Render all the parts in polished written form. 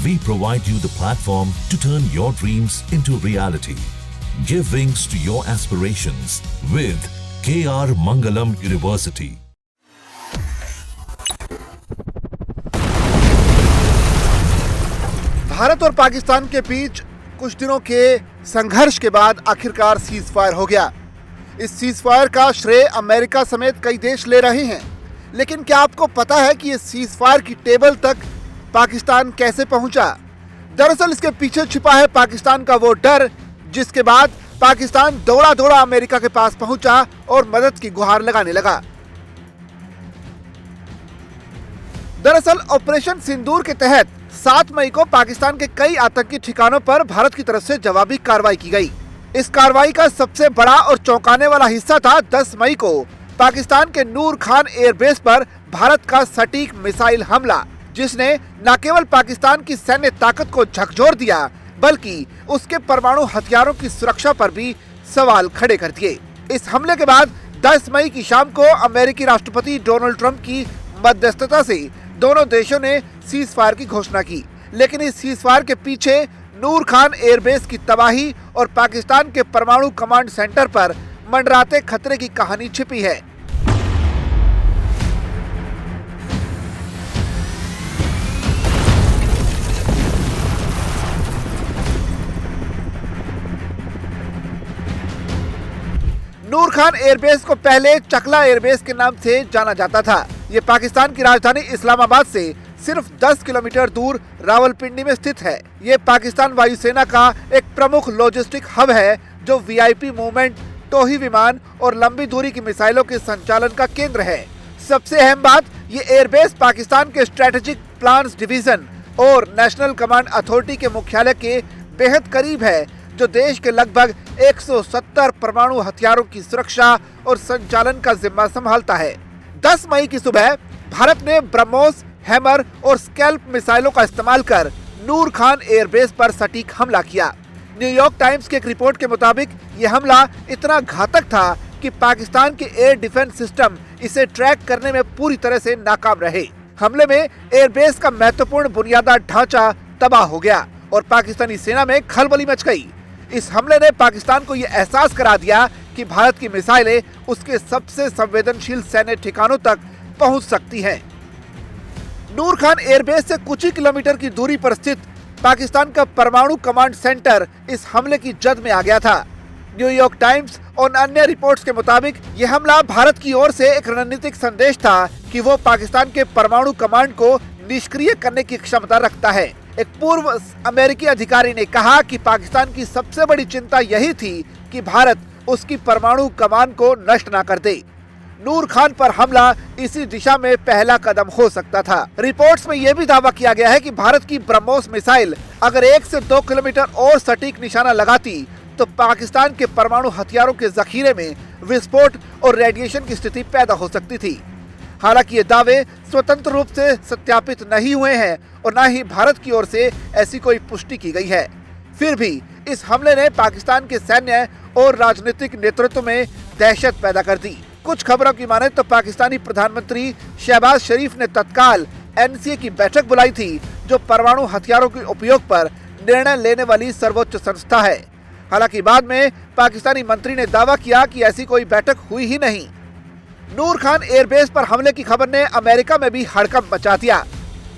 We provide you the platform to turn your dreams into reality. Give wings to your aspirations with KR Mangalam University. Bharat और पाकिस्तान के बीच कुछ दिनों के संघर्ष के बाद आखिरकार सीज फायर हो गया। इस सीज फायर का श्रेय अमेरिका समेत कई देश ले रहे हैं, लेकिन क्या आपको पता है कि इस सीज फायर की टेबल तक पाकिस्तान कैसे पहुंचा? दरअसल इसके पीछे छिपा है पाकिस्तान का वो डर जिसके बाद पाकिस्तान दौड़ा दौड़ा अमेरिका के पास पहुंचा और मदद की गुहार लगाने लगा। दरअसल ऑपरेशन सिंदूर के तहत 7 मई को पाकिस्तान के कई आतंकी ठिकानों पर भारत की तरफ से जवाबी कार्रवाई की गई। इस कार्रवाई का सबसे बड़ा और चौंकाने वाला हिस्सा था 10 मई को पाकिस्तान के नूर खान एयरबेस पर भारत का सटीक मिसाइल हमला, जिसने न केवल पाकिस्तान की सैन्य ताकत को झकझोर दिया बल्कि उसके परमाणु हथियारों की सुरक्षा पर भी सवाल खड़े कर दिए। इस हमले के बाद 10 मई की शाम को अमेरिकी राष्ट्रपति डोनाल्ड ट्रंप की मध्यस्थता से दोनों देशों ने सीज फायर की घोषणा की, लेकिन इस सीज फायर के पीछे नूर खान एयरबेस की तबाही और पाकिस्तान के परमाणु कमांड सेंटर पर मंडराते खतरे की कहानी छिपी है। नूर खान एयरबेस को पहले चकला एयरबेस के नाम से जाना जाता था। ये पाकिस्तान की राजधानी इस्लामाबाद से सिर्फ 10 किलोमीटर दूर रावलपिंडी में स्थित है। ये पाकिस्तान वायुसेना का एक प्रमुख लॉजिस्टिक हब है जो वीआईपी मूवमेंट, टोही विमान और लंबी दूरी की मिसाइलों के संचालन का केंद्र है। सबसे अहम बात, ये एयरबेस पाकिस्तान के स्ट्रेटेजिक प्लान्स डिवीजन और नेशनल कमांड अथॉरिटी के मुख्यालय के बेहद करीब है, जो देश के लगभग 170 परमाणु हथियारों की सुरक्षा और संचालन का जिम्मा संभालता है। 10 मई की सुबह भारत ने ब्रह्मोस, हैमर और स्कैल्प मिसाइलों का इस्तेमाल कर नूर खान एयरबेस पर सटीक हमला किया। न्यूयॉर्क टाइम्स की एक रिपोर्ट के मुताबिक यह हमला इतना घातक था कि पाकिस्तान के एयर डिफेंस सिस्टम इसे ट्रैक करने में पूरी तरह से नाकाम रहे। हमले में एयरबेस का महत्वपूर्ण बुनियादी ढांचा तबाह हो गया और पाकिस्तानी सेना में खलबली मच गई। इस हमले ने पाकिस्तान को यह एहसास करा दिया कि भारत की मिसाइलें उसके सबसे संवेदनशील सैन्य ठिकानों तक पहुंच सकती हैं। नूर खान एयरबेस से कुछ ही किलोमीटर की दूरी पर स्थित पाकिस्तान का परमाणु कमांड सेंटर इस हमले की जद में आ गया था। न्यूयॉर्क टाइम्स और अन्य रिपोर्ट्स के मुताबिक यह हमला भारत की ओर से एक रणनीतिक संदेश था कि वो पाकिस्तान के परमाणु कमांड को निष्क्रिय करने की क्षमता रखता है। एक पूर्व अमेरिकी अधिकारी ने कहा कि पाकिस्तान की सबसे बड़ी चिंता यही थी कि भारत उसकी परमाणु कमान को नष्ट न कर दे। नूर खान पर हमला इसी दिशा में पहला कदम हो सकता था। रिपोर्ट्स में यह भी दावा किया गया है कि भारत की ब्रह्मोस मिसाइल अगर 1 से 2 किलोमीटर और सटीक निशाना लगाती तो पाकिस्तान के परमाणु हथियारों के जखीरे में विस्फोट और रेडिएशन की स्थिति पैदा हो सकती थी। हालांकि ये दावे स्वतंत्र रूप से सत्यापित नहीं हुए हैं और न ही भारत की ओर से ऐसी कोई पुष्टि की गई है। फिर भी इस हमले ने पाकिस्तान के सैन्य और राजनीतिक नेतृत्व में दहशत पैदा कर दी। कुछ खबरों की माने तो पाकिस्तानी प्रधानमंत्री शहबाज शरीफ ने तत्काल एनसीए की बैठक बुलाई थी, जो परमाणु हथियारों के उपयोग पर निर्णय लेने वाली सर्वोच्च संस्था है। हालांकि बाद में पाकिस्तानी मंत्री ने दावा किया कि ऐसी कोई बैठक हुई ही नहीं। नूर खान एयरबेस पर हमले की खबर ने अमेरिका में भी हड़कंप मचा दिया।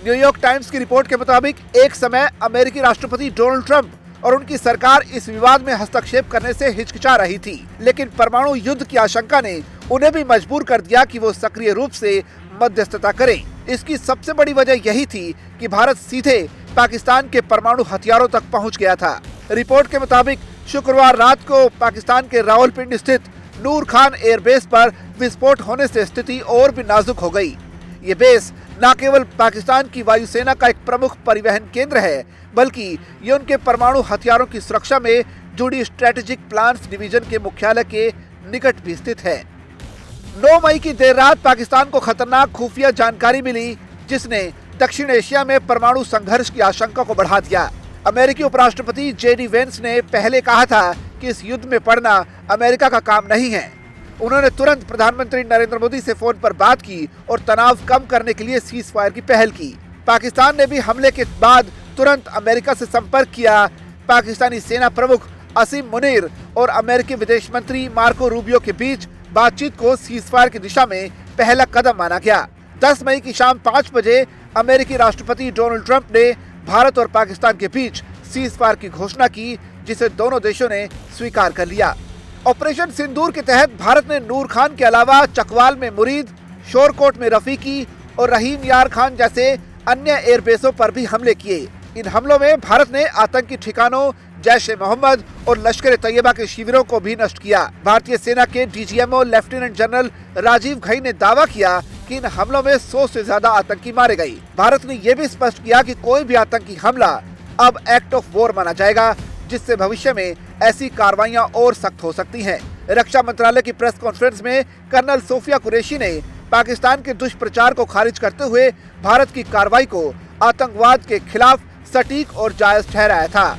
न्यूयॉर्क टाइम्स की रिपोर्ट के मुताबिक एक समय अमेरिकी राष्ट्रपति डोनाल्ड ट्रंप और उनकी सरकार इस विवाद में हस्तक्षेप करने से हिचकिचा रही थी, लेकिन परमाणु युद्ध की आशंका ने उन्हें भी मजबूर कर दिया कि वो सक्रिय रूप से मध्यस्थता करें। इसकी सबसे बड़ी वजह यही थी कि भारत सीधे पाकिस्तान के परमाणु हथियारों तक पहुंच गया था। रिपोर्ट के मुताबिक शुक्रवार रात को पाकिस्तान के रावलपिंडी स्थित नूर खान एयरबेस पर विस्फोट होने से स्थिति और भी नाजुक हो गई। ये बेस न केवल पाकिस्तान की वायुसेना का एक प्रमुख परिवहन केंद्र है, बल्कि ये उनके परमाणु हथियारों की सुरक्षा में जुड़ी स्ट्रेटेजिक प्लान्स डिवीजन के मुख्यालय के निकट भी स्थित है। 9 मई की देर रात पाकिस्तान को खतरनाक खुफिया जानकारी मिली, जिसने दक्षिण एशिया में परमाणु संघर्ष की आशंका को बढ़ा दिया। अमेरिकी उपराष्ट्रपति जेडी वेंस ने पहले कहा था कि इस युद्ध में पड़ना अमेरिका का काम नहीं है। उन्होंने तुरंत प्रधानमंत्री नरेंद्र मोदी से फोन पर बात की और तनाव कम करने के लिए सीज फायर की पहल की। पाकिस्तान ने भी हमले के बाद तुरंत अमेरिका से संपर्क किया। पाकिस्तानी सेना प्रमुख असीम मुनीर और अमेरिकी विदेश मंत्री मार्को रूबियो के बीच बातचीत को सीजफायर की दिशा में पहला कदम माना गया। 10 मई की शाम 5 बजे अमेरिकी राष्ट्रपति डोनाल्ड ट्रंप ने भारत और पाकिस्तान के बीच सीजफायर की घोषणा की, जिसे दोनों देशों ने स्वीकार कर लिया। ऑपरेशन सिंदूर के तहत भारत ने नूर खान के अलावा चकवाल में मुरीद, शोरकोट में रफीकी और रहीम यार खान जैसे अन्य एयरबेसों पर भी हमले किए। इन हमलों में भारत ने आतंकी ठिकानों, जैश-ए-मोहम्मद और लश्कर-ए-तैयबा के शिविरों को भी नष्ट किया। भारतीय सेना के DGMO lieutenant general Rajiv Ghai ने दावा किया कि इन हमलों में 100 से ज्यादा आतंकी मारे गए। भारत ने यह भी स्पष्ट किया कि कोई भी आतंकी हमला अब एक्ट ऑफ वॉर माना जाएगा, जिससे भविष्य में ऐसी कार्रवाइयां और सख्त हो सकती हैं। रक्षा मंत्रालय की प्रेस कॉन्फ्रेंस में कर्नल सोफिया कुरैशी ने पाकिस्तान के दुष्प्रचार को खारिज करते हुए भारत की कार्रवाई को आतंकवाद के खिलाफ सटीक और जायज ठहराया था।